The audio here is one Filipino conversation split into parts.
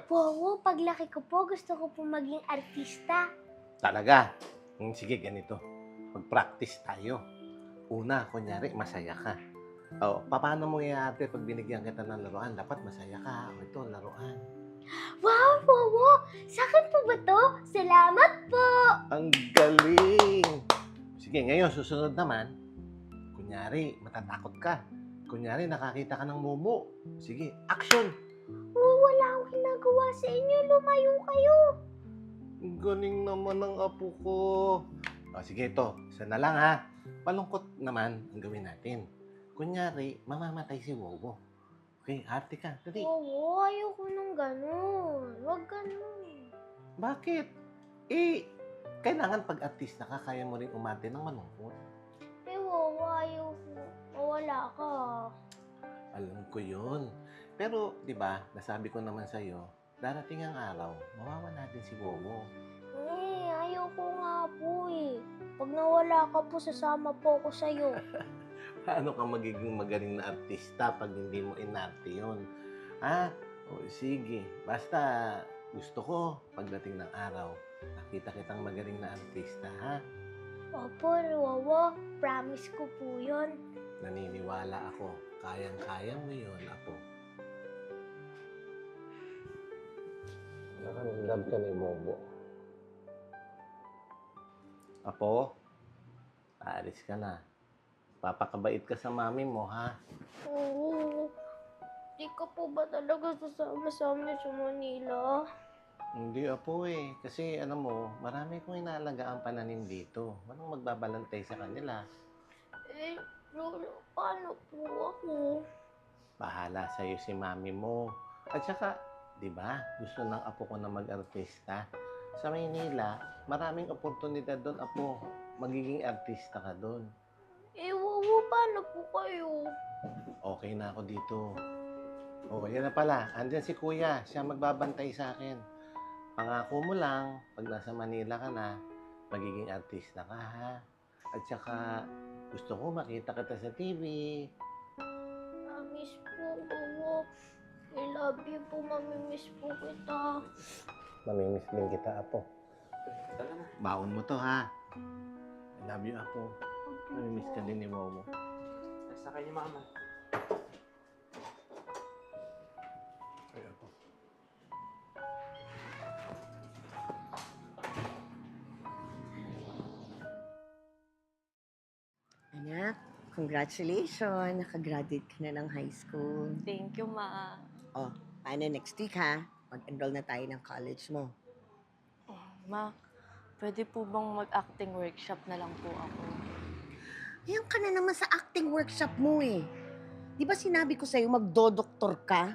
Wow, paglaki ko po, gusto ko po maging artista. Talaga? Sige, ganito. Mag-practice tayo. Una, kunyari, masaya ka. O, paano mo i-arte pag binigyan kita ng laruan? Dapat masaya ka. O, ito, laruan. Wow! Sa akin po ba to? Salamat po! Ang galing! Sige, ngayon, susunod naman. Kunyari, matatakot ka. Kunyari, nakakita ka ng mumu. Sige, action! Wala akong ginagawa sa inyo. Lumayo kayo. Ang galing naman ng apo ko. O, sige, ito. Isa na lang, ha? Palungkot naman ang gawin natin. Kunyari, mamamatay si Wowo. Okay, arte ka. Dali. Wow, ayoko nung ganun. Huwag ganun. Bakit? Kailangan pag artista ka, kaya mo rin umarte ng malungkot. Wow, ayoko. Wala ka. Alam ko yun. Pero, di ba, nasabi ko naman sa'yo, darating ang araw, mawawala natin si Wowo. Ayoko nga po eh. Pag nawala ka po, sasama po ako sa'yo. Paano ka magiging magaling na artista pag hindi mo inarte yun? Ha? O, sige. Basta, gusto ko, pagdating ng araw, nakita kitang magaling na artista, ha? Opo, Wawa. Promise ko po yun. Naniniwala ako. Kayang-kaya mo yun, Apo. Nakanilab ka ni Bobo. Apo, aalis ka na. Papakabait ka sa mami mo, ha? Oo. Di ka po ba talaga sasama sa amin sa Manila? Hindi, Apo eh. Kasi, alam mo, marami kong inaalagaan pananim dito. Walang magbabalantay sa kanila. Lolo, paano po ako? Bahala sa'yo si mami mo. At saka, di ba, gusto ng apo ko na mag-artista. Sa Maynila, maraming oportunidad doon, Apo. Magiging artista ka doon. Wawa, paano po kayo? Okay na ako dito. Oh, yan na pala. Andyan si Kuya. Siya magbabantay sa akin. Pangako mo lang, pag nasa Manila ka na, magiging artista ka, ha? At saka, gusto ko makita kita sa TV. Miss po, Wawa. I love you po, mamimiss po kita. Mamimiss din kita, Apo. Baon mo to, ha? I love you, Apo. Mamimiss ka din ni Momo. Sa kanya, mama. Ay, Apo. Anak, congratulations. Nakagraduate ka na ng high school. Thank you, Ma. Oh, paano next week ha? Mag-enroll na tayo ng college mo. Ma, pwede po bang mag-acting workshop na lang po ako? Ayan ka na naman sa acting workshop mo eh. Di ba sinabi ko sa'yo magdodoktor ka?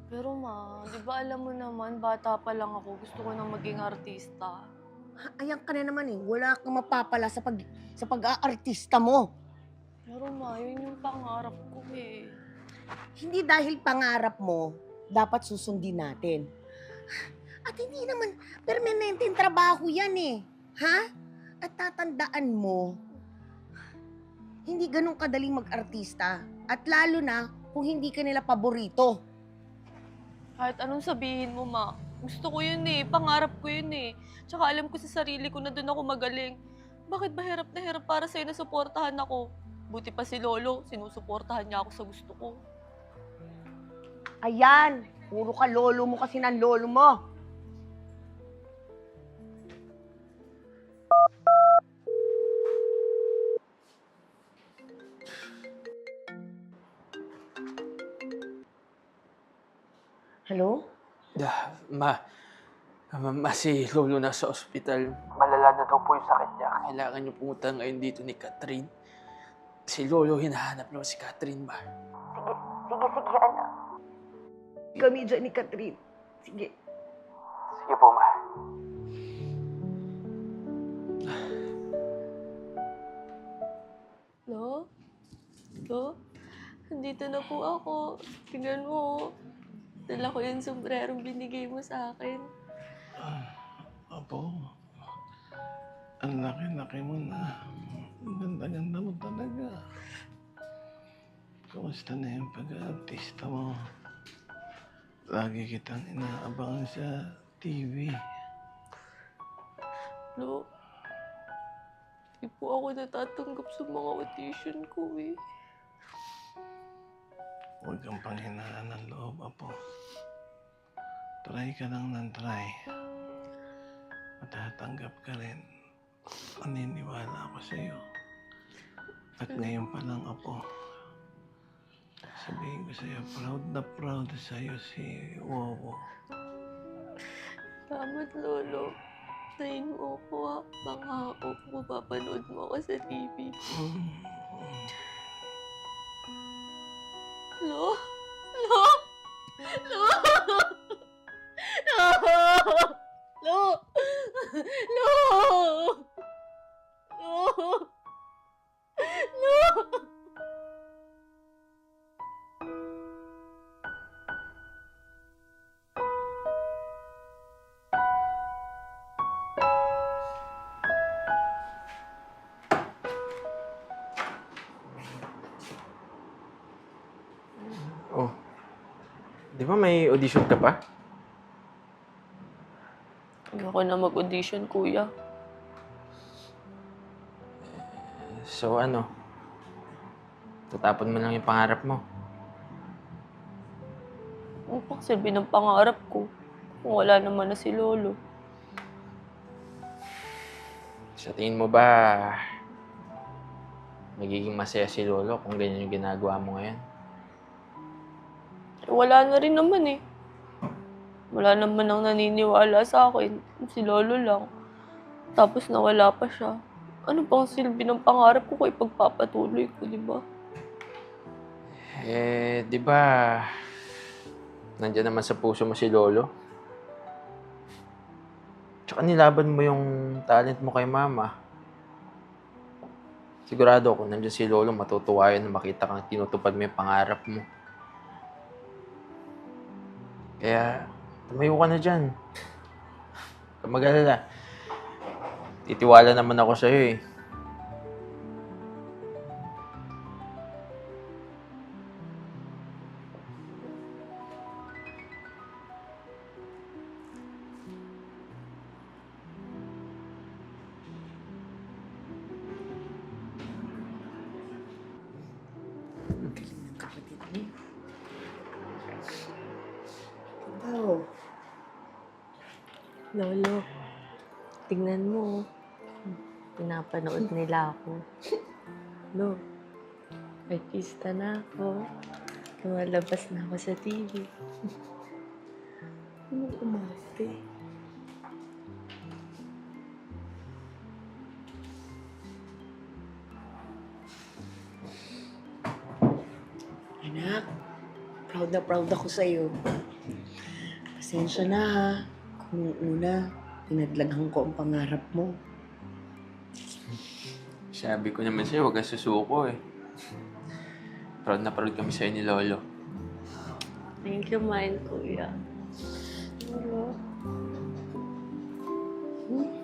Pero Ma, di ba alam mo naman, bata pa lang ako, gusto ko nang maging artista. Ayan ka na naman eh. Wala kang mapapala sa pag-aartista mo. Pero Ma, yun yung pangarap ko eh. Hindi dahil pangarap mo, dapat susundin natin. At hindi naman permanenteng trabaho yan eh. Ha? At tatandaan mo, hindi ganun kadaling mag-artista. At lalo na kung hindi ka nila paborito. Kahit anong sabihin mo, Ma, gusto ko yun eh, pangarap ko yun eh. Tsaka alam ko sa sarili ko na doon ako magaling. Bakit ba hirap na hirap para sa'yo na suportahan ako? Buti pa si Lolo, sinusuportahan niya ako sa gusto ko. Ayan, puro ka lolo mo kasi ng lolo mo. Hello? Si Lolo nasa ospital. Malala na daw po yung sakit niya. Kailangan niyo pumunta ngayon dito ni Catherine. Si Lolo, hinahanap naman si Catherine ba? Sige, anak. Kami dyan ni Catherine. Sige. Sige po, Ma. Lo? Lo? Nandito na po ako. Tingnan mo. Dala ko yung sombrerong binigay mo sa akin. Apo, ang laki-laki mo na. Ang ganda-ganda mo talaga. Kamusta na yung pag-aartista mo? Lagi kitang inaabangan sa TV. Lo, di po ako natatanggap sa mga audition ko eh. Huwag kang panghinaan ng loob, Apo. Try ka lang ng try. Matatanggap ka rin. Maniniwala ako sa'yo. At ngayon pa lang, Apo, sabihin ko sa'yo, proud na proud sa'yo si Wowo. Salamat, Lolo. Tayin mo ako ha. Baka ako mapapanood mo ako sa TV. Lo? Lo? Lo? Lo? Lo? Lo? Lo? Lo? Oh. Di ba may audition ka pa? Ayoko na mag-audition, kuya. So ano? Tatapon mo lang yung pangarap mo. Ano pang silbi ng pangarap ko? Kung wala naman na si Lolo. Sa tingin mo ba magiging masaya si Lolo kung ganyan yung ginagawa mo ngayon? Wala na rin naman eh. Wala naman ang naniniwala sa akin. Si Lolo lang. Tapos nawala pa siya. Ano pang silbi ng pangarap ko kung ipagpapatuloy ko, di ba? Di ba nandiyan naman sa puso mo si Lolo? Tsaka nilaban mo yung talent mo kay Mama. Sigurado kung nandiyan si Lolo, matutuwa yun na makita kang tinutupad mo yung pangarap mo. Kaya, tumayo ka na dyan. Huwag kang mag-alala. Titiwala naman ako sa'yo eh. Kapatid mo. Ikaw. Lolo, tingnan mo. Pinapanood nila ako. Lo, artista na ako. Lumalabas na ako sa TV. Ano umarte? Anak, proud na ako sa'yo. Pasensya na ha. Kung una, pinadlaghan ko ang pangarap mo. Sabi ko naman sa'yo, huwag kang susuko eh. Proud na proud kami sa'yo ni Lolo. Thank you, mine, kuya. Lolo. Hmm?